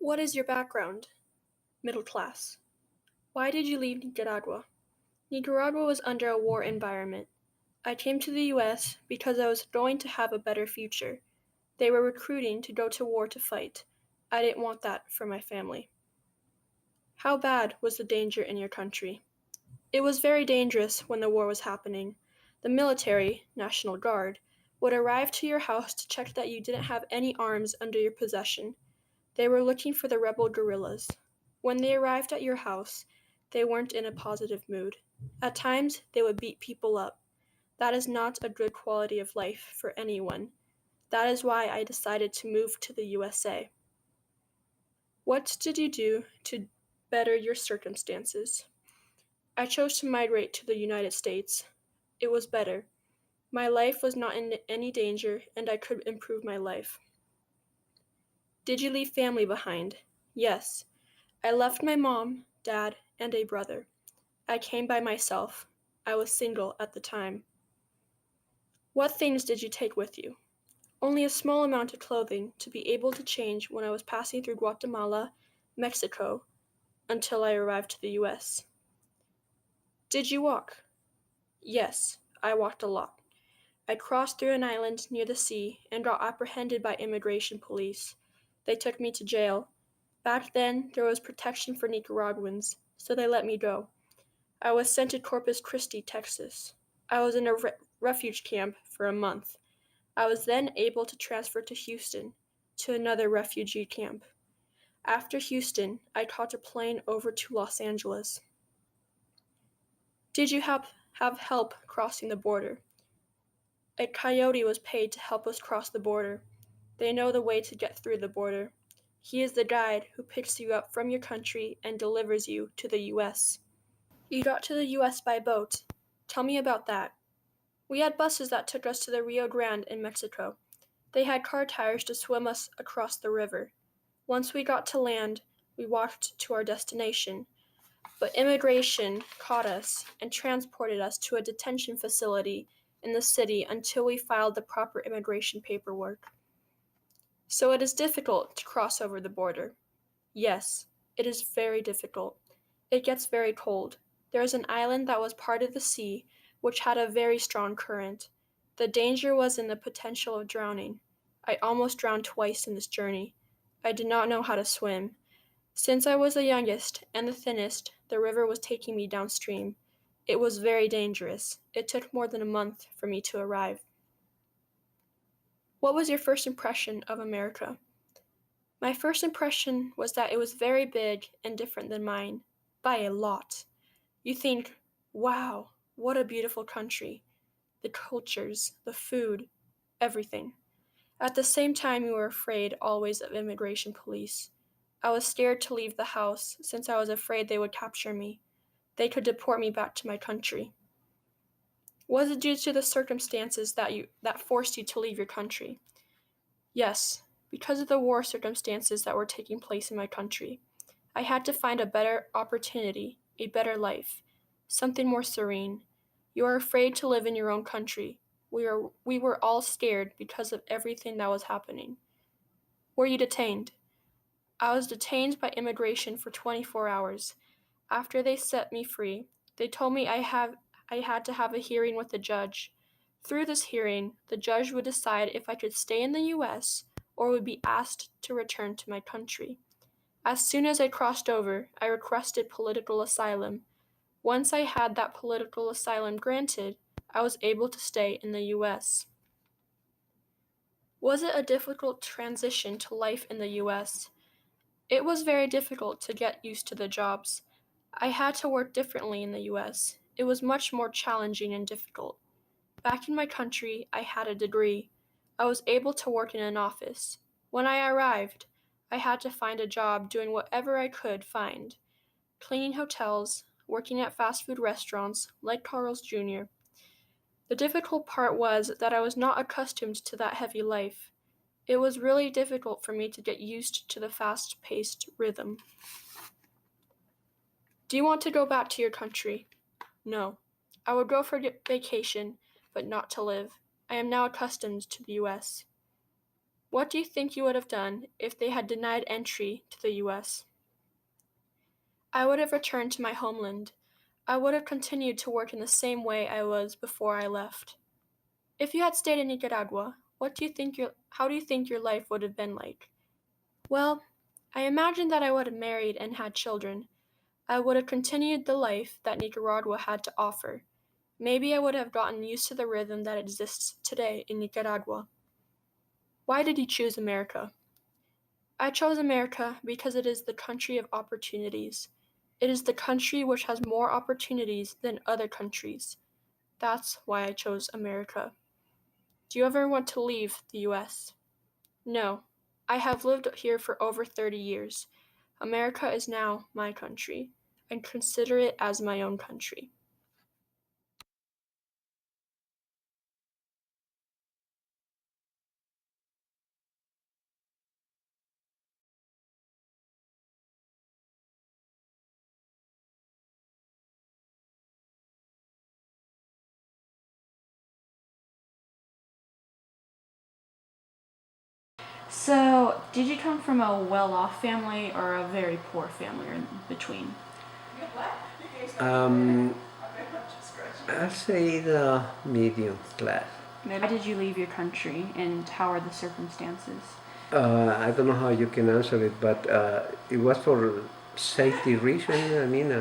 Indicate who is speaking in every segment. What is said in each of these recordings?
Speaker 1: What is your background? Middle class. Why did you leave Nicaragua? Nicaragua was under a war environment. I came to the US because I was going to have a better future. They were recruiting to go to war to fight. I didn't want that for my family. How bad was the danger in your country? It was very dangerous when the war was happening. The military, National Guard, would arrive to your house to check that you didn't have any arms under your possession. They were looking for the rebel guerrillas. When they arrived at your house, they weren't in a positive mood. At times, they would beat people up. That is not a good quality of life for anyone. That is why I decided to move to the USA. What did you do to better your circumstances? I chose to migrate to the United States. It was better. My life was not in any danger, and I could improve my life. Did you leave family behind? Yes. I left my mom, dad, and a brother. I came by myself. I was single at the time. What things did you take with you? Only a small amount of clothing to be able to change when I was passing through Guatemala, Mexico, until I arrived to the US. Did you walk? Yes, I walked a lot. I crossed through an island near the sea and got apprehended by immigration police. They took me to jail. Back then, there was protection for Nicaraguans, so they let me go. I was sent to Corpus Christi, Texas. I was in a refuge camp for a month. I was then able to transfer to Houston, to another refugee camp. After Houston, I caught a plane over to Los Angeles. Did you have help crossing the border? A coyote was paid to help us cross the border. They know the way to get through the border. He is the guide who picks you up from your country and delivers you to the US. You got to the US by boat. Tell me about that. We had buses that took us to the Rio Grande in Mexico. They had car tires to swim us across the river. Once we got to land, we walked to our destination. But immigration caught us and transported us to a detention facility in the city until we filed the proper immigration paperwork. So it is difficult to cross over the border. Yes, it is very difficult. It gets very cold. There is an island that was part of the sea, which had a very strong current. The danger was in the potential of drowning. I almost drowned twice in this journey. I did not know how to swim. Since I was the youngest and the thinnest, the river was taking me downstream. It was very dangerous. It took more than a month for me to arrive. What was your first impression of America? My first impression was that it was very big and different than mine, by a lot. You think, wow, what a beautiful country. The cultures, the food, everything. At the same time, you were afraid always of immigration police. I was scared to leave the house since I was afraid they would capture me. They could deport me back to my country. Was it due to the circumstances that forced you to leave your country? Yes, because of the war circumstances that were taking place in my country. I had to find a better opportunity, a better life, something more serene. You are afraid to live in your own country. We were all scared because of everything that was happening. Were you detained? I was detained by immigration for 24 hours. After they set me free, they told me I had to have a hearing with the judge. Through this hearing, the judge would decide if I could stay in the US or would be asked to return to my country. As soon as I crossed over, I requested political asylum. Once I had that political asylum granted, I was able to stay in the US. Was it a difficult transition to life in the US? It was very difficult to get used to the jobs. I had to work differently in the US. It was much more challenging and difficult. Back in my country, I had a degree. I was able to work in an office. When I arrived, I had to find a job doing whatever I could find. Cleaning hotels, working at fast food restaurants like Carl's Jr. The difficult part was that I was not accustomed to that heavy life. It was really difficult for me to get used to the fast-paced rhythm. Do you want to go back to your country? No. I would go for vacation, but not to live. I am now accustomed to the US. What do you think you would have done if they had denied entry to the US? I would have returned to my homeland. I would have continued to work in the same way I was before I left. If you had stayed in Nicaragua, how do you think your life would have been like? Well, I imagine that I would have married and had children. I would have continued the life that Nicaragua had to offer. Maybe I would have gotten used to the rhythm that exists today in Nicaragua. Why did you choose America? I chose America because it is the country of opportunities. It is the country which has more opportunities than other countries. That's why I chose America. Do you ever want to leave the US? No. I have lived here for over 30 years. America is now my country. I consider it as my own country.
Speaker 2: So, did you come from a well-off family or a very poor family or in between?
Speaker 3: Um, I'll say the medium class.
Speaker 2: Why did you leave your country and how are the circumstances?
Speaker 3: I don't know how you can answer it, but it was for safety reason. I mean,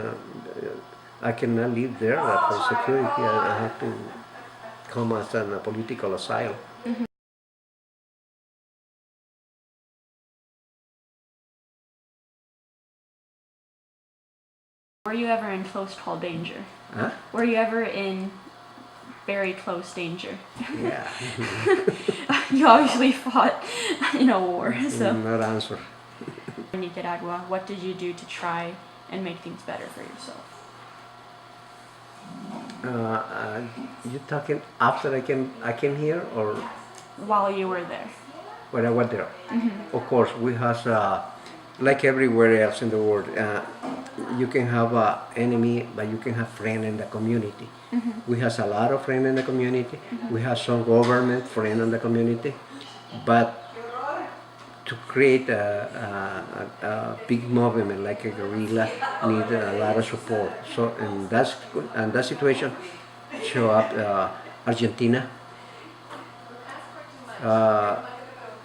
Speaker 3: I cannot live there for security. I have to come as a political asylum.
Speaker 2: Were you ever in close call danger?
Speaker 3: Huh?
Speaker 2: Were you ever in very close danger?
Speaker 3: Yeah.
Speaker 2: You obviously fought in a war, so.
Speaker 3: Not answer.
Speaker 2: In Nicaragua, what did you do to try and make things better for yourself?
Speaker 3: You talking after I came here or
Speaker 2: While you were there?
Speaker 3: when I went there? Of course, we have like everywhere else in the world. You can have an enemy, but you can have friend in the community. We have a lot of friends in the community. We have some government friend in the community, but to create a big movement like a guerrilla need a lot of support. So in that situation, show up Argentina,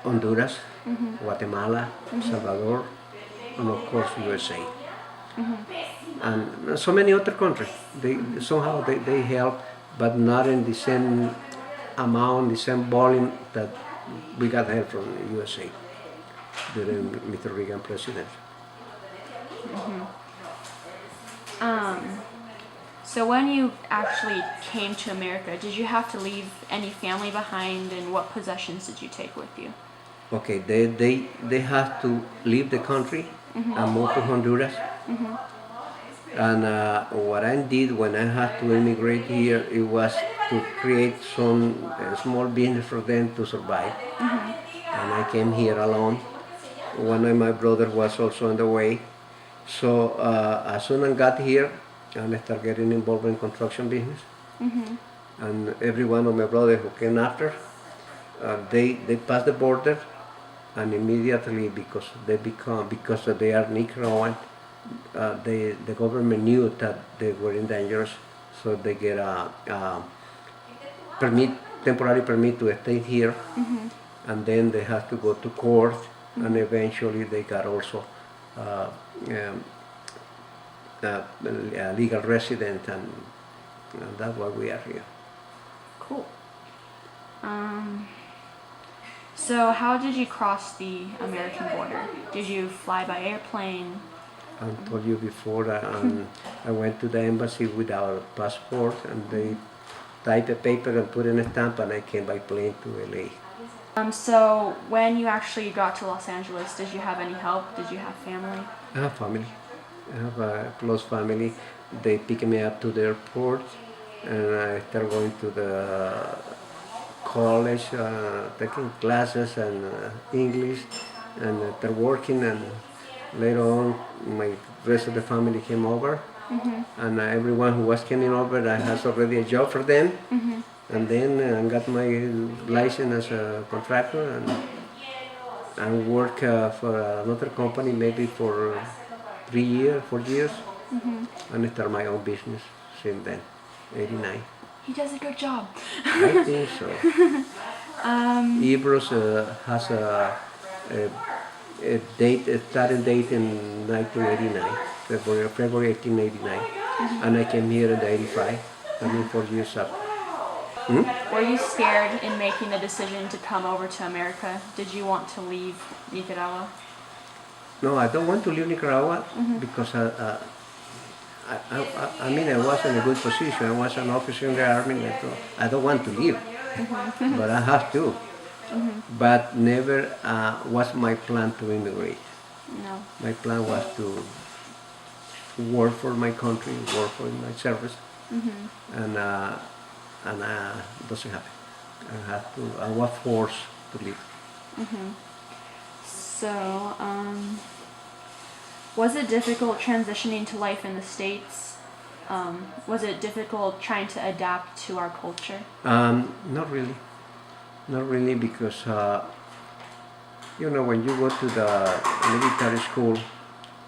Speaker 3: Honduras, Guatemala, Salvador, and of course USA. And so many other countries. They help, but not in the same amount, the same volume that we got help from the USA during Mr. Reagan presidency.
Speaker 2: So when you actually came to America, did you have to leave any family behind and what possessions did you take with you?
Speaker 3: Okay, they have to leave the country and move to Honduras. And what I did when I had to immigrate here, it was to create some small business for them to survive. And I came here alone. One of my brothers was also on the way. So as soon as I got here, I started getting involved in construction business. And every one of my brothers who came after, they passed the border, and immediately because they are Nicaraguan, the government knew that they were in danger, so they get a temporary permit to stay here, and then they have to go to court, and eventually they got also a legal resident, and that's why we are here.
Speaker 2: Cool. So how did you cross the American border? Did you fly by airplane?
Speaker 3: I told you before, I went to the embassy without a passport, and they typed a paper and put in a stamp, and I came by plane to LA.
Speaker 2: So when you actually got to Los Angeles, did you have any help? Did you have family?
Speaker 3: I have family. I have a close family. They picked me up to the airport, and I started going to the college, taking classes and English, and started working. And later on, my rest of the family came over, and everyone who was coming over, I had already a job for them. And then I got my license as a contractor, and and work for another company maybe for 3 years, 4 years, and start my own business since then, 89.
Speaker 2: He does a good job.
Speaker 3: I think so. Ebros has a date, a starting date in 1989, February 1889, and I came here in 85. I mean, 4 years up.
Speaker 2: Were you scared in making the decision to come over to America? Did you want to leave Nicaragua?
Speaker 3: No, I don't want to leave Nicaragua because I mean, I was in a good position. I was an officer in the army. And I don't want to leave, but I have to. But never was my plan to immigrate.
Speaker 2: No.
Speaker 3: My plan was to work for my country, work for my service, and doesn't happen. I was forced to leave.
Speaker 2: So, was it difficult transitioning to life in the States? Was it difficult trying to adapt to our culture?
Speaker 3: Not really. Not really, because when you go to the military school,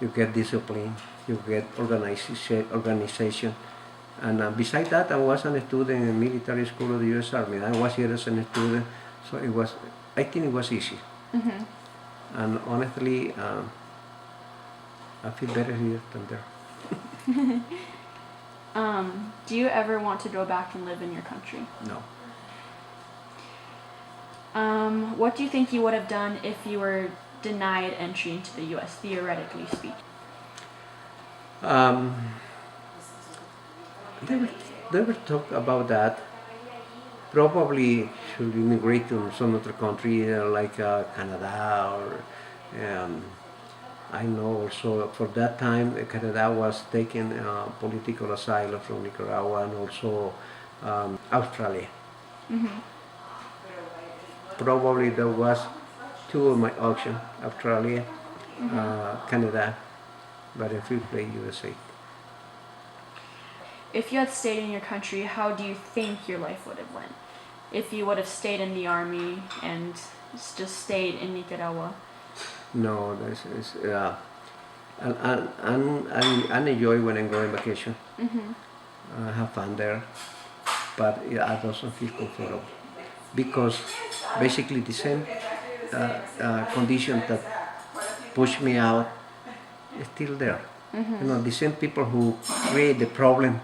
Speaker 3: you get discipline, you get organization. And besides that, I was a student in the military school of the U.S. Army. I was here as a student, so I think it was easy. And honestly, I feel better here than there.
Speaker 2: Do you ever want to go back and live in your country?
Speaker 3: No.
Speaker 2: What do you think you would have done if you were denied entry into the U.S., theoretically speaking?
Speaker 3: They will talk about that. Probably should immigrate to some other country like Canada or I know also for that time Canada was taking political asylum from Nicaragua and also Australia. Probably there was two of my options, Australia, Canada, but I feel play USA.
Speaker 2: If you had stayed in your country, how do you think your life would have went? If you would have stayed in the army and just stayed in Nicaragua?
Speaker 3: No, I enjoy when I'm going vacation. I have fun there, but I doesn't feel comfortable because basically the same condition that pushed me out is still there. The same people who create the problem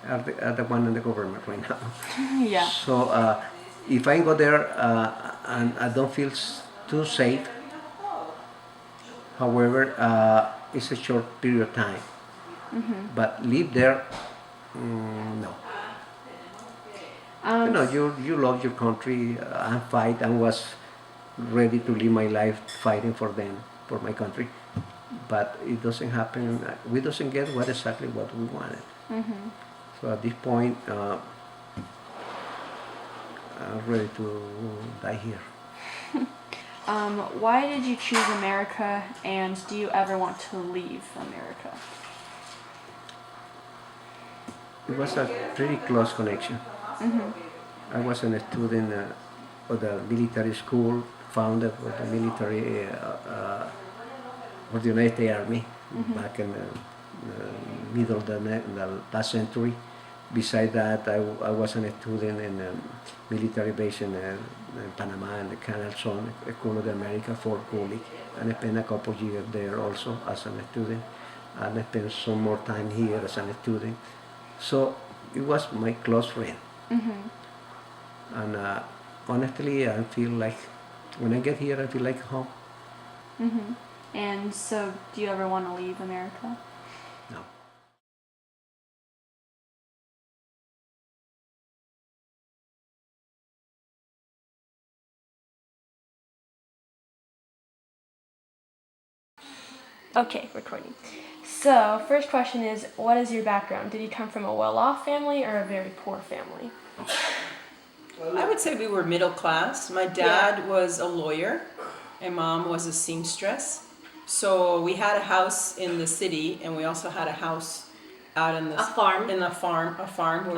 Speaker 3: are the one in the government right now.
Speaker 2: Yeah.
Speaker 3: So if I go there and I don't feel too safe, however, it's a short period of time. But live there, no. You love your country. I fight. I was ready to live my life fighting for them, for my country. But it doesn't happen. We doesn't get exactly what we wanted. So at this point, I'm ready to die here.
Speaker 2: Why did you choose America, and do you ever want to leave America?
Speaker 3: It was a pretty close connection. I was a student of the military school, founded of the military of the United States Army back in the middle of the last century. Besides that, I was a student in a military base in Panama and the Canal Zone, School of the America, Fort College, and I spent a couple of years there also as a student, and I spent some more time here as a student. So it was my close friend. And honestly, I feel like when I get here, I feel like home.
Speaker 2: And so, do you ever want to leave America?
Speaker 3: No.
Speaker 2: Okay, recording. So, first question is, what is your background? Did you come from a well-off family or a very poor family?
Speaker 4: I would say we were middle class. My dad was a lawyer and mom was a seamstress. So we had a house in the city and we also had a house out in a farm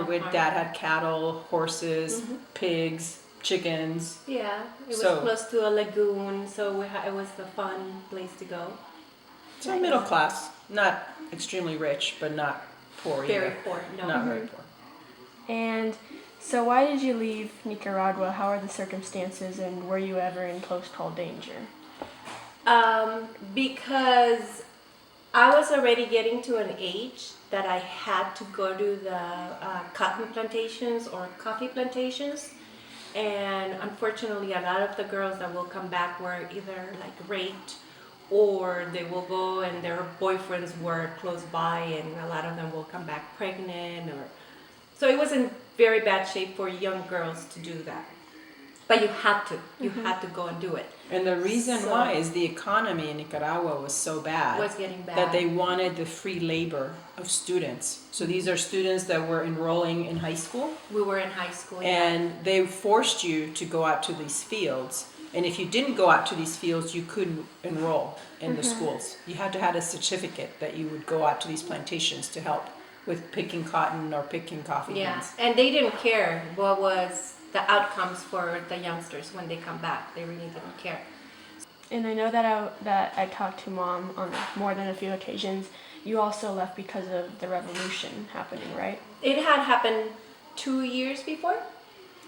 Speaker 4: where dad had cattle, horses, pigs, chickens.
Speaker 5: Yeah, it was
Speaker 4: So-
Speaker 5: close to a lagoon, so it was a fun place to go.
Speaker 4: So middle class, not extremely rich, but not poor
Speaker 5: Very
Speaker 4: either.
Speaker 5: poor. No.
Speaker 4: Not very poor.
Speaker 2: And so, why did you leave Nicaragua? How are the circumstances, and were you ever in close call danger?
Speaker 5: Because I was already getting to an age that I had to go to the cotton plantations or coffee plantations. And unfortunately, a lot of the girls that will come back were either like raped, or they will go and their boyfriends were close by, and a lot of them will come back pregnant. Or so it was in very bad shape for young girls to do that. But you had to. You had to go and do it.
Speaker 4: And the reason
Speaker 5: So-
Speaker 4: why is the economy in Nicaragua was so bad.
Speaker 5: It was getting bad.
Speaker 4: That they wanted the free labor of students. So these are students that were enrolling in high school,
Speaker 5: We were in high school.
Speaker 4: and they forced you to go out to these fields. And if you didn't go out to these fields, you couldn't enroll in the schools. You had to have a certificate that you would go out to these plantations to help with picking cotton or picking coffee
Speaker 5: Yeah,
Speaker 4: beans.
Speaker 5: and they didn't care what was the outcomes for the youngsters when they come back. They really didn't care.
Speaker 2: And I know that I talked to Mom on more than a few occasions. You also left because of the revolution happening, right?
Speaker 5: It had happened 2 years before.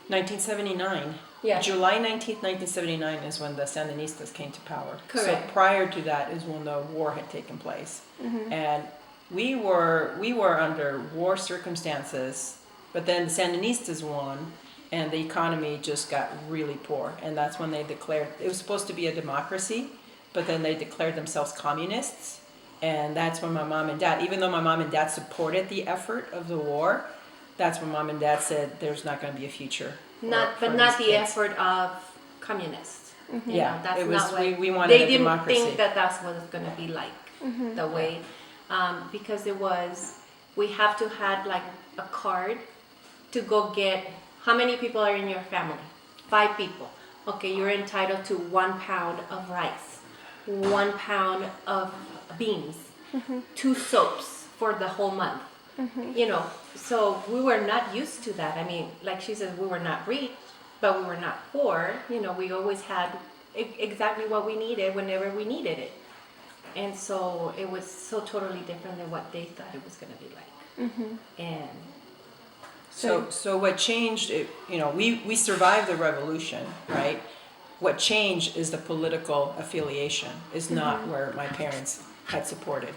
Speaker 4: 1979.
Speaker 5: Yeah.
Speaker 4: July 19th, 1979 is when the Sandinistas came to power. So
Speaker 5: Correct.
Speaker 4: prior to that is when the war had taken place. And we were under war circumstances, but then the Sandinistas won and the economy just got really poor. And that's when they declared, it was supposed to be a democracy, but then they declared themselves communists. And that's when my mom and dad, even though my mom and dad supported the effort of the war, that's when mom and dad said there's not going to be a future.
Speaker 5: But not the effort of communists. You
Speaker 4: Yeah,
Speaker 5: know, that's
Speaker 4: it was.
Speaker 5: not what
Speaker 4: We wanted
Speaker 5: they
Speaker 4: a
Speaker 5: didn't
Speaker 4: democracy.
Speaker 5: think that that's what it's gonna be like. The way, because it was, we have to had like a card to go get. How many people are in your family? 5 people. Okay, you're entitled to 1 pound of rice, 1 pound of beans, 2 soaps for the whole month. You know, so we were not used to that. I mean, like she said, we were not rich, but we were not poor. You know, we always had exactly what we needed whenever we needed it. And so it was so totally different than what they thought it was going to be like. And
Speaker 4: So what changed? We survived the revolution, right? What changed is the political affiliation. Is not where my parents had supported,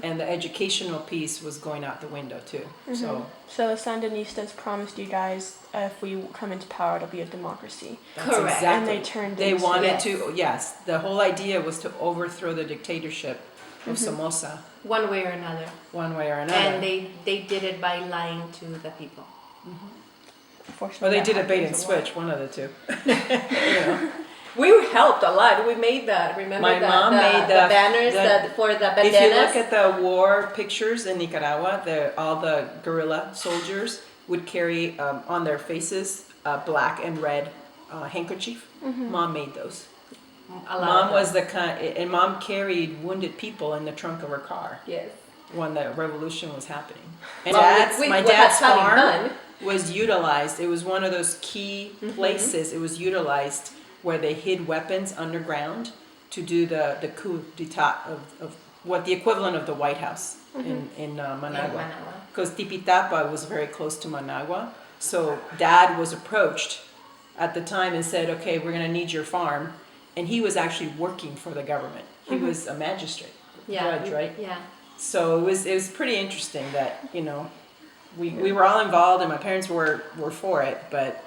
Speaker 4: and the educational piece was going out the window too. So
Speaker 2: So the Sandinistas promised you guys if we come into power, it'll be a democracy.
Speaker 4: that's
Speaker 5: Correct.
Speaker 4: exactly.
Speaker 2: And they turned
Speaker 4: They
Speaker 2: into-
Speaker 4: wanted
Speaker 5: Yes.
Speaker 4: to. Yes, the whole idea was to overthrow the dictatorship of Somoza
Speaker 5: one way or another.
Speaker 4: one way or another.
Speaker 5: And they did it by lying to the people.
Speaker 2: Unfortunately,
Speaker 4: Or they
Speaker 2: that
Speaker 4: did a bait
Speaker 2: happened
Speaker 4: and
Speaker 2: as well.
Speaker 4: switch, one of the two. You know.
Speaker 5: We helped a lot. We made the, remember
Speaker 4: My
Speaker 5: the,
Speaker 4: mom
Speaker 5: the,
Speaker 4: made
Speaker 5: the
Speaker 4: the-
Speaker 5: banners
Speaker 4: the-
Speaker 5: for the
Speaker 4: If you look
Speaker 5: bandanas.
Speaker 4: at the war pictures in Nicaragua, all the guerrilla soldiers would carry on their faces a black and red handkerchief. Mom made those.
Speaker 5: A lot
Speaker 4: Mom
Speaker 5: of
Speaker 4: was the kind, and mom carried wounded people in the trunk of her car
Speaker 5: yes.
Speaker 4: when the revolution was happening. And
Speaker 5: Well,
Speaker 4: my
Speaker 5: what
Speaker 4: dad's
Speaker 5: had
Speaker 4: farm
Speaker 5: done.
Speaker 4: was utilized. It was one of those key places. It was utilized where they hid weapons underground to do the coup d'état of what the equivalent of the White House in Managua. Because Tipitapa was very close to Managua. So dad was approached at the time and said, okay, we're going to need your farm. And he was actually working for the government. He was a magistrate, judge, right?
Speaker 5: Yeah.
Speaker 4: So it was pretty interesting that, we were all involved and my parents were for it, but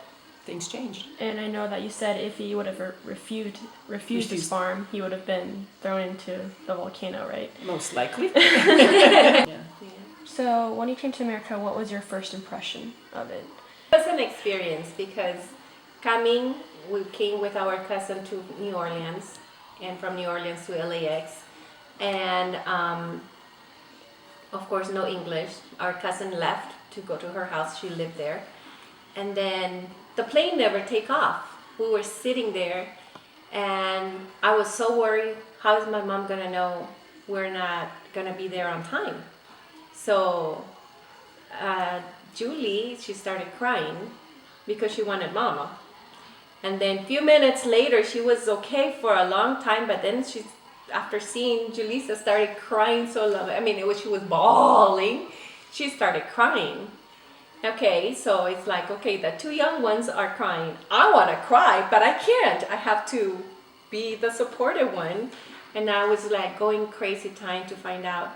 Speaker 4: things changed.
Speaker 2: And I know that you said if he would have refused his
Speaker 4: Refused.
Speaker 2: farm, he would have been thrown into the volcano, right?
Speaker 4: Most likely. Yeah.
Speaker 2: So when you came to America, what was your first impression of it?
Speaker 5: It was an experience because we came with our cousin to New Orleans, and from New Orleans to LAX, and of course no English. Our cousin left to go to her house. She lived there, and then the plane never take off. We were sitting there, and I was so worried. How is my mom gonna know we're not gonna be there on time? So Julie, she started crying because she wanted mama. And then a few minutes later, she was okay for a long time, but then after seeing Julissa, started crying so loud. I mean, she was bawling. She started crying. Okay, so it's like, okay, the two young ones are crying. I want to cry, but I can't. I have to be the supportive one. And I was like going crazy trying to find out,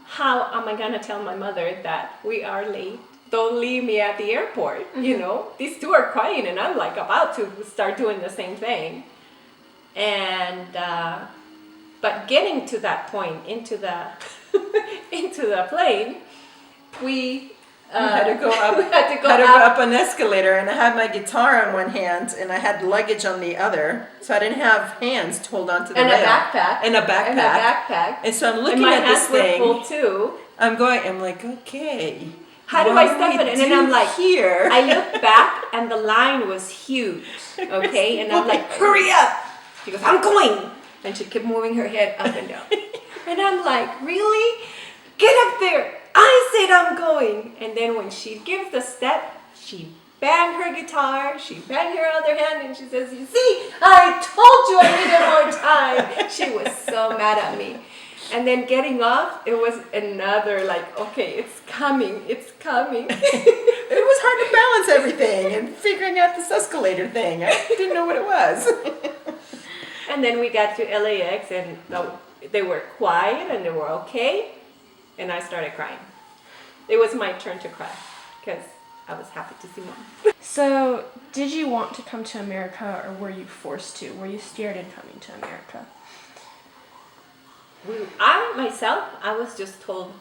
Speaker 5: how am I going to tell my mother that we are late? Don't leave me at the airport. These two are crying and I'm like about to start doing the same thing. And but getting to that point into the into the plane, we
Speaker 4: had to go up.
Speaker 5: had to go
Speaker 4: had to
Speaker 5: up.
Speaker 4: go up an escalator, and I had my guitar on one hand, and I had luggage on the other, so I didn't have hands to hold on to the
Speaker 5: And
Speaker 4: rail.
Speaker 5: a backpack.
Speaker 4: And a backpack.
Speaker 5: And a backpack.
Speaker 4: And so I'm
Speaker 5: And
Speaker 4: looking
Speaker 5: my
Speaker 4: at this
Speaker 5: hands were
Speaker 4: thing.
Speaker 5: full too.
Speaker 4: I'm like, okay.
Speaker 5: How do
Speaker 4: what
Speaker 5: I step
Speaker 4: we
Speaker 5: it? And then
Speaker 4: do
Speaker 5: I'm like,
Speaker 4: here.
Speaker 5: I look back and the line was huge. Okay, and I'm like, hurry up. She goes, I'm going. And she kept moving her head up and down. And I'm like, really? Get up there. I said I'm going. And then when she gives the step, she banged her guitar, she banged her other hand, and she says, you see, I told you I needed more time. She was so mad at me. And then getting off, it was another like, okay, it's coming.
Speaker 4: It was hard to balance everything and figuring out this escalator thing. I didn't know what it was.
Speaker 5: And then we got to LAX and they were quiet and they were okay. And I started crying. It was my turn to cry because I was happy to see Mom.
Speaker 1: So, did you want to come to America or were you forced to? Were you scared in coming to America?
Speaker 5: I was just told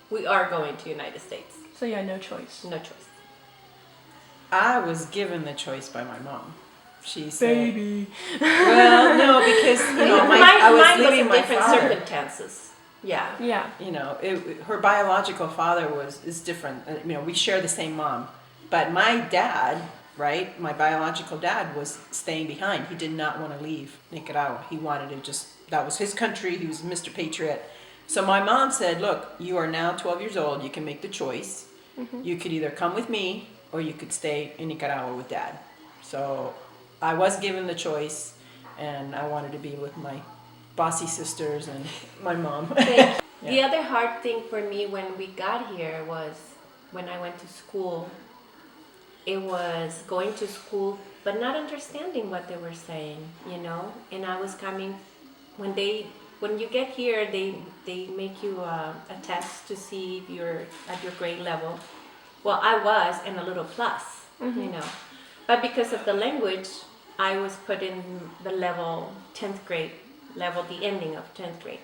Speaker 5: we are going to United States.
Speaker 1: So you had no choice.
Speaker 5: No choice.
Speaker 4: I was given the choice by my mom. She said,
Speaker 1: Baby.
Speaker 4: well, no, because, I
Speaker 5: Mine
Speaker 4: was
Speaker 5: was
Speaker 4: leaving
Speaker 5: in
Speaker 4: my
Speaker 5: different
Speaker 4: father.
Speaker 5: circumstances. Yeah.
Speaker 1: Yeah.
Speaker 4: Her biological father is different. We share the same mom. But my dad, right, my biological dad was staying behind. He did not want to leave Nicaragua. He wanted to that was his country. He was Mr. Patriot. So my mom said, look, you are now 12 years old. You can make the choice. Mm-hmm. You could either come with me or you could stay in Nicaragua with Dad. So I was given the choice, and I wanted to be with my bossy sisters and my mom.
Speaker 5: Yeah. The other hard thing for me when we got here was when I went to school. It was going to school but not understanding what they were saying, And I was coming when you get here, they make you a test to see if you're at your grade level. Well, I was, and a little plus, But because of the language, I was put in the level 10th grade level, the ending of 10th grade.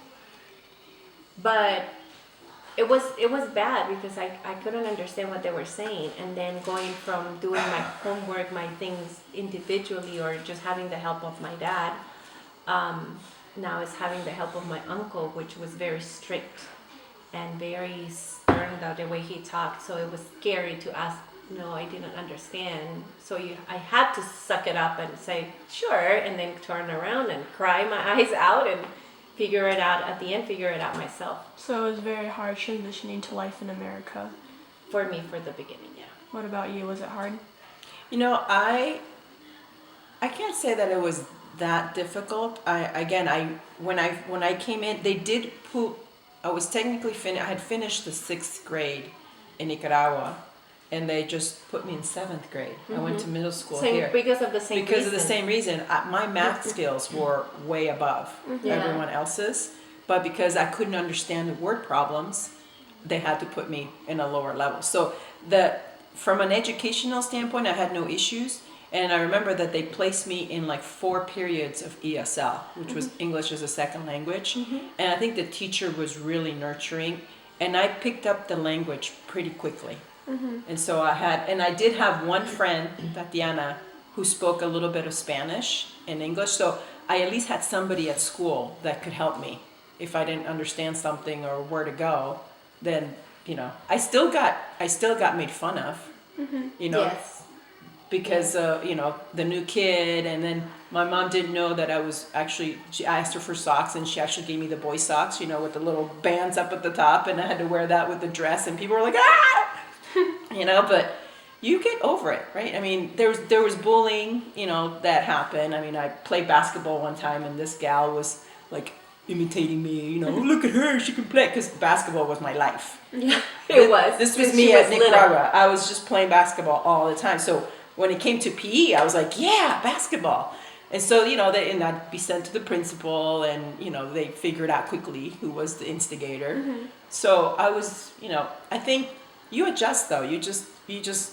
Speaker 5: But it was bad because I couldn't understand what they were saying, and then going from doing my homework, my things individually, or just having the help of my dad. Now it's having the help of my uncle, which was very strict and very stern about the way he talked. So it was scary to ask, no, I didn't understand. So I had to suck it up and say, sure, and then turn around and cry my eyes out and figure it out at the end, figure it out myself.
Speaker 1: So it was very hard transitioning to life in America.
Speaker 5: For me, for the beginning, yeah.
Speaker 1: What about you? Was it hard?
Speaker 4: I can't say that it was that difficult. When I came in, they did put. I was technically I had finished the 6th grade in Nicaragua, and they just put me in 7th grade. Mm-hmm. I went to middle school here
Speaker 5: because of the same reason.
Speaker 4: My math skills were way above everyone else's, but because I couldn't understand the word problems, they had to put me in a lower level. So from an educational standpoint, I had no issues. And I remember that they placed me in like 4 periods of ESL, which was English as a second language. Mm-hmm. And I think the teacher was really nurturing. And I picked up the language pretty quickly. Mm-hmm. And so I did have one friend, Tatiana, who spoke a little bit of Spanish and English. So I at least had somebody at school that could help me. If I didn't understand something or where to go, then, I still got made fun of,
Speaker 5: Yes.
Speaker 4: Because, the new kid, and then my mom didn't know that I asked her for socks, and she actually gave me the boy socks, with the little bands up at the top, and I had to wear that with the dress, and people were like, ah! But you get over it, right? I mean, there was bullying, you know, that happened. I mean, I played basketball one time, and this gal was like imitating me. You know, look at her, she can play, because basketball was my life.
Speaker 5: Yeah, it was.
Speaker 4: This was
Speaker 5: Since
Speaker 4: me
Speaker 5: she
Speaker 4: at
Speaker 5: was little.
Speaker 4: Nicaragua. I was just playing basketball all the time. So when it came to PE, I was like, yeah, basketball. And so, you know, and I'd be sent to the principal, and, you know, they figured out quickly who was the instigator.
Speaker 1: Mm-hmm.
Speaker 4: So I was, you know, I think you adjust though. You just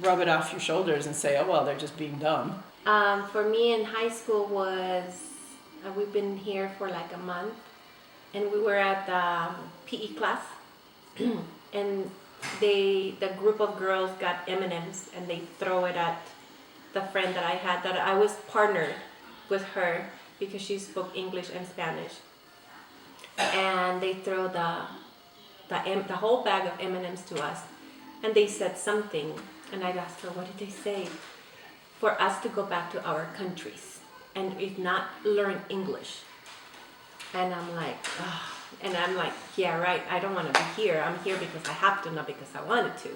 Speaker 4: rub it off your shoulders and say, oh, well, they're just being dumb.
Speaker 5: For me in high school was, we've been here for like a month, and we were at the PE class, and the group of girls got M&Ms, and they throw it at the friend that I had, that I was partnered with her because she spoke English and Spanish, and they throw the whole bag of M&Ms to us, and they said something, and I asked her, what did they say? For us to go back to our countries, and if not, learn English. And I'm like, ugh. And I'm like, yeah, right, I don't want to be here. I'm here because I have to, not because I wanted to.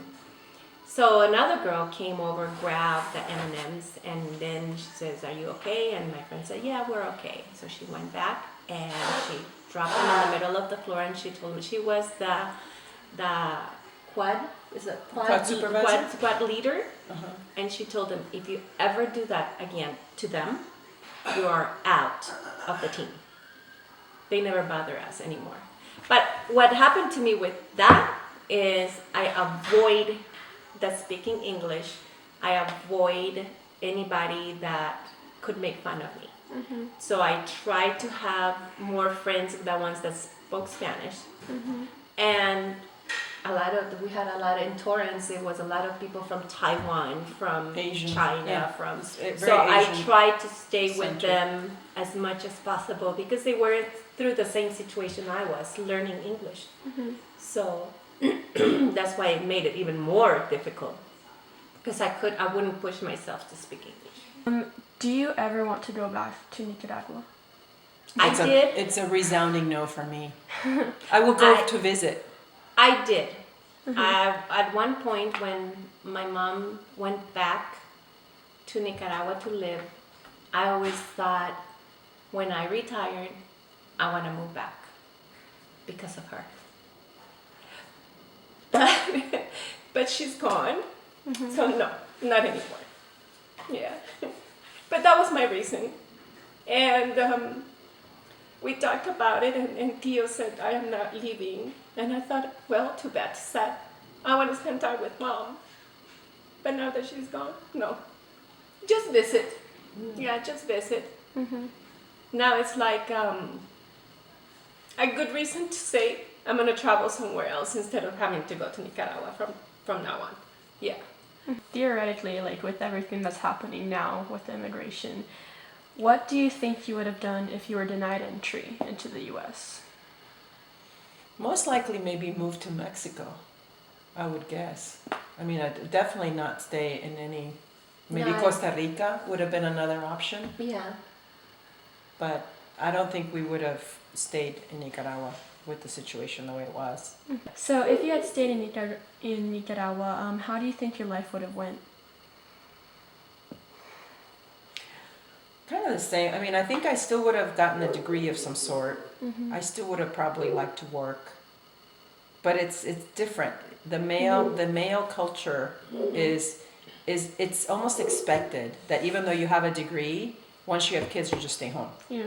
Speaker 5: So another girl came over, grabbed the M&Ms, and then she says, are you okay? And my friend said, yeah, we're okay. So she went back, and she dropped them in the middle of the floor, and she told me she was the
Speaker 4: Quad supervisor?
Speaker 5: Squad leader.
Speaker 4: Uh-huh.
Speaker 5: And she told them, if you ever do that again to them, you are out of the team. They never bother us anymore. But what happened to me with that is I avoid the speaking English. I avoid anybody that could make fun of me.
Speaker 1: Mm-hmm.
Speaker 5: So I tried to have more friends, the ones that spoke Spanish.
Speaker 1: Mm-hmm.
Speaker 5: And we had a lot in Torrance. There was a lot of people from Taiwan, from
Speaker 4: Asian,
Speaker 5: China,
Speaker 4: yeah.
Speaker 5: from.
Speaker 4: It's very
Speaker 5: So I
Speaker 4: Asian
Speaker 5: tried to stay with
Speaker 4: centric.
Speaker 5: them as much as possible because they were through the same situation I was, learning English.
Speaker 1: Mm-hmm.
Speaker 5: So that's why it made it even more difficult because I wouldn't push myself to speak English.
Speaker 1: Do you ever want to go back to Nicaragua?
Speaker 5: did.
Speaker 4: It's a resounding no for me. I will go to visit.
Speaker 5: I did.
Speaker 1: Mhm.
Speaker 5: At one point, when my mom went back to Nicaragua to live, I always thought, when I retired, I want to move back because of her. But she's gone, so no, not anymore. Yeah, but that was my reason, and we talked about it, and Tio said, I am not leaving. And I thought, well, too bad, sad. I want to spend time with Mom. But now that she's gone, no. Just visit. Yeah, just visit.
Speaker 1: Mm-hmm.
Speaker 5: Now it's like a good reason to say, I'm going to travel somewhere else instead of having to go to Nicaragua from now on. Yeah.
Speaker 1: Theoretically, like with everything that's happening now with immigration, what do you think you would have done if you were denied entry into the U.S.?
Speaker 4: Most likely maybe move to Mexico, I would guess. I mean, I'd definitely not stay in any, maybe
Speaker 5: No.
Speaker 4: Costa Rica would have been another option,
Speaker 5: Yeah.
Speaker 4: but I don't think we would have stayed in Nicaragua with the situation the way it was.
Speaker 1: So, if you had stayed in Nicaragua, how do you think your life would have went?
Speaker 4: Kind of the same. I mean, I think I still would have gotten a degree of some sort.
Speaker 1: Mm-hmm.
Speaker 4: I still would have probably liked to work, but it's different. The male culture is it's almost expected that even though you have a degree, once you have kids, you just stay home.
Speaker 1: Yeah.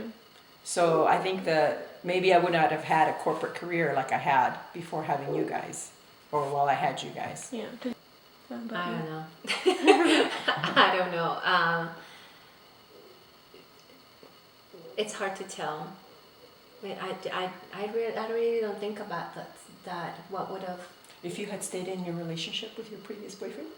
Speaker 4: So I think that maybe I would not have had a corporate career like I had before having you guys, or while I had you guys.
Speaker 1: Yeah.
Speaker 5: I don't know. I don't know. It's hard to tell. I really don't think about that. What would have?
Speaker 4: If you had stayed in your relationship with your previous boyfriend,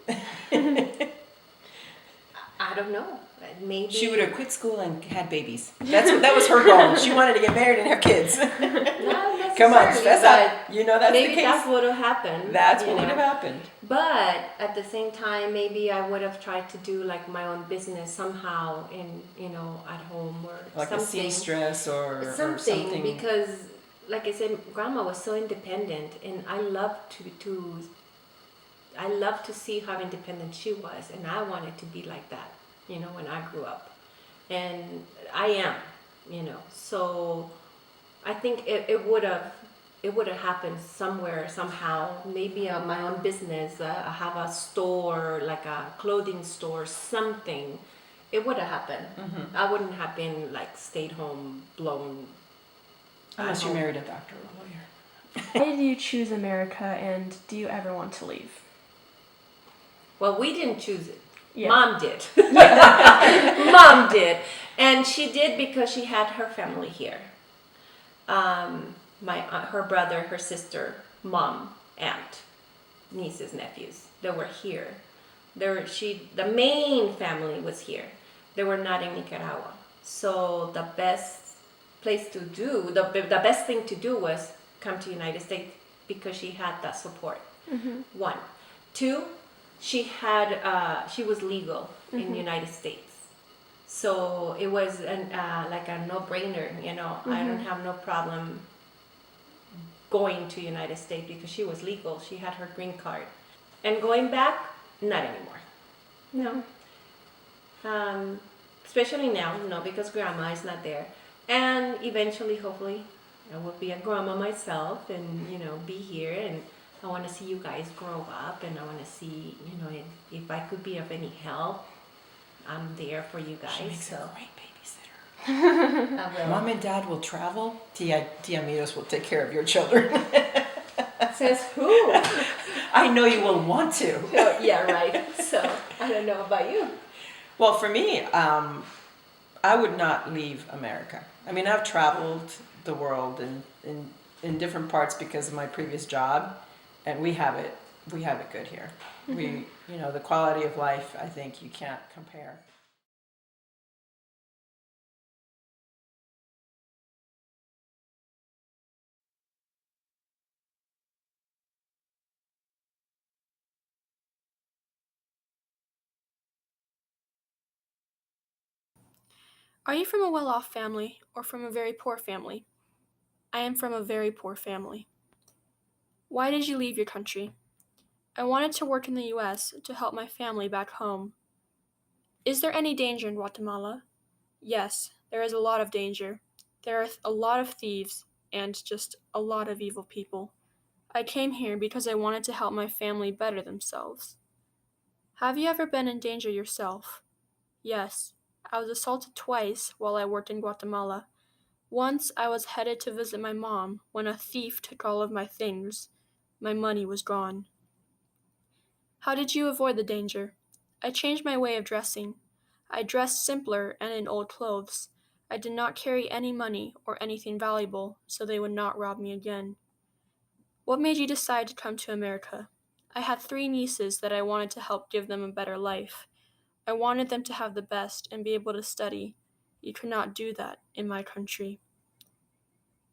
Speaker 5: I don't know. Maybe
Speaker 4: she would have quit school and had babies. That was her goal. She wanted to get married and have kids.
Speaker 5: Not
Speaker 4: Come on,
Speaker 5: necessarily,
Speaker 4: stress
Speaker 5: but
Speaker 4: up. You know that's the
Speaker 5: maybe
Speaker 4: case.
Speaker 5: that would have happened.
Speaker 4: That's
Speaker 5: you
Speaker 4: what would
Speaker 5: know.
Speaker 4: have happened.
Speaker 5: But at the same time, maybe I would have tried to do like my own business somehow at home or
Speaker 4: Like
Speaker 5: something.
Speaker 4: a seamstress or
Speaker 5: something,
Speaker 4: something.
Speaker 5: because like I said, Grandma was so independent, and I love to I love to see how independent she was, and I wanted to be like that, when I grew up, and I am, So I think it would have happened somewhere somehow. Maybe my own business. I have a store, like a clothing store, something. It would have happened. I wouldn't have been like stayed home, blown.
Speaker 4: Unless you
Speaker 5: home.
Speaker 4: married a doctor or a lawyer.
Speaker 2: Why did you choose America, and do you ever want to leave?
Speaker 5: Well, we didn't choose it.
Speaker 2: Yeah.
Speaker 5: Mom did. Mom did, and she did because she had her family here. Her brother, her sister, mom, aunt, nieces, nephews. They were here. The main family was here. They were not in Nicaragua. So the best place to do, the best thing to do was come to United States because she had that support. One. Two, she was legal in the United States. So it was like a no-brainer, I don't have no problem going to United States because she was legal. She had her green card. And going back, not anymore. No. Especially now, because grandma is not there. And eventually, hopefully, I will be a grandma myself and, be here. And I want to see you guys grow up. And I want to see, if I could be of any help, I'm there for you guys.
Speaker 4: She makes
Speaker 5: so.
Speaker 4: a great babysitter.
Speaker 5: I will.
Speaker 4: Mom and Dad will travel. Tia Miros will take care of your children.
Speaker 5: Says who?
Speaker 4: I know you will want to.
Speaker 5: Oh, yeah, right. So, I don't know about you.
Speaker 4: Well, for me, I would not leave America. I mean, I've traveled the world in different parts because of my previous job, and we have it good here. We, the quality of life, I think you can't compare.
Speaker 1: Are you from a well-off family or from a very poor family? I am from a very poor family. Why did you leave your country? I wanted to work in the US to help my family back home. Is there any danger in Guatemala? Yes, there is a lot of danger. There are a lot of thieves and just a lot of evil people. I came here because I wanted to help my family better themselves. Have you ever been in danger yourself? Yes, I was assaulted twice while I worked in Guatemala. Once I was headed to visit my mom when a thief took all of my things. My money was gone. How did you avoid the danger? I changed my way of dressing. I dressed simpler and in old clothes. I did not carry any money or anything valuable, so they would not rob me again. What made you decide to come to America? I had 3 nieces that I wanted to help give them a better life. I wanted them to have the best and be able to study. You could not do that in my country.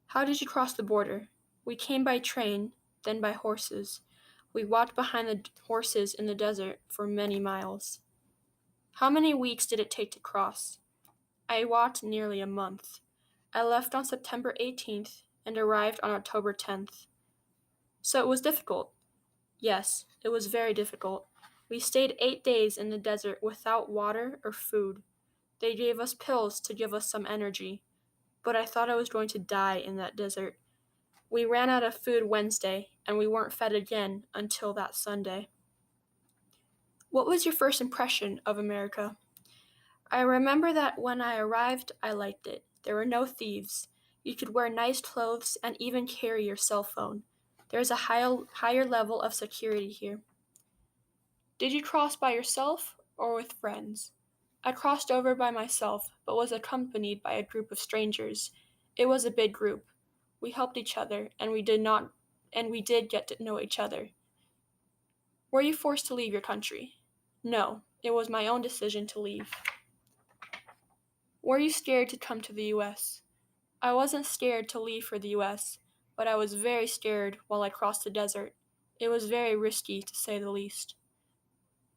Speaker 1: How did you cross the border? We came by train, then by horses. We walked behind the horses in the desert for many miles. How many weeks did it take to cross? I walked nearly a month. I left on September 18th and arrived on October 10th. So it was difficult. Yes, it was very difficult. We stayed 8 days in the desert without water or food. They gave us pills to give us some energy, but I thought I was going to die in that desert. We ran out of food Wednesday, and we weren't fed again until that Sunday. What was your first impression of America? I remember that when I arrived, I liked it. There were no thieves. You could wear nice clothes and even carry your cell phone. There is a higher level of security here. Did you cross by yourself or with friends? I crossed over by myself, but was accompanied by a group of strangers. It was a big group. We helped each other, and we did get to know each other. Were you forced to leave your country? No, it was my own decision to leave. Were you scared to come to the US? I wasn't scared to leave for the US, but I was very scared while I crossed the desert. It was very risky, to say the least.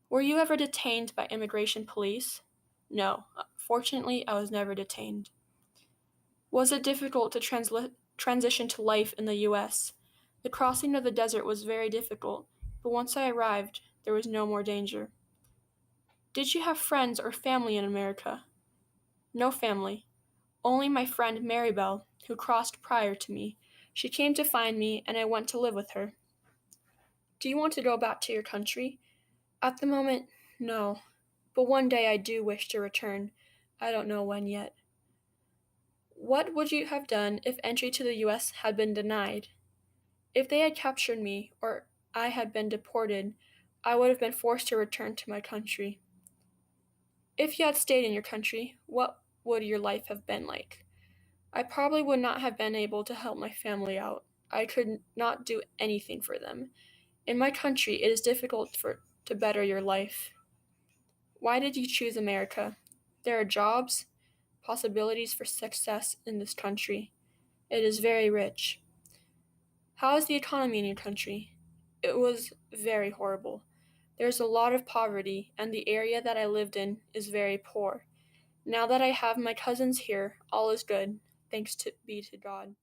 Speaker 1: Were you ever detained by immigration police? No, fortunately, I was never detained. Was it difficult to transition to life in the US? The crossing of the desert was very difficult, but once I arrived, there was no more danger. Did you have friends or family in America? No family. Only my friend Maribel, who crossed prior to me. She came to find me, and I went to live with her. Do you want to go back to your country? At the moment, no. But one day I do wish to return. I don't know when yet. What would you have done if entry to the US had been denied? If they had captured me, or I had been deported, I would have been forced to return to my country. If you had stayed in your country, what would your life have been like? I probably would not have been able to help my family out. I could not do anything for them. In my country, it is difficult to better your life. Why did you choose America? There are jobs, possibilities for success in this country. It is very rich. How is the economy in your country? It was very horrible. There's a lot of poverty, and the area that I lived in is very poor. Now that I have my cousins here, all is good, thanks be to God.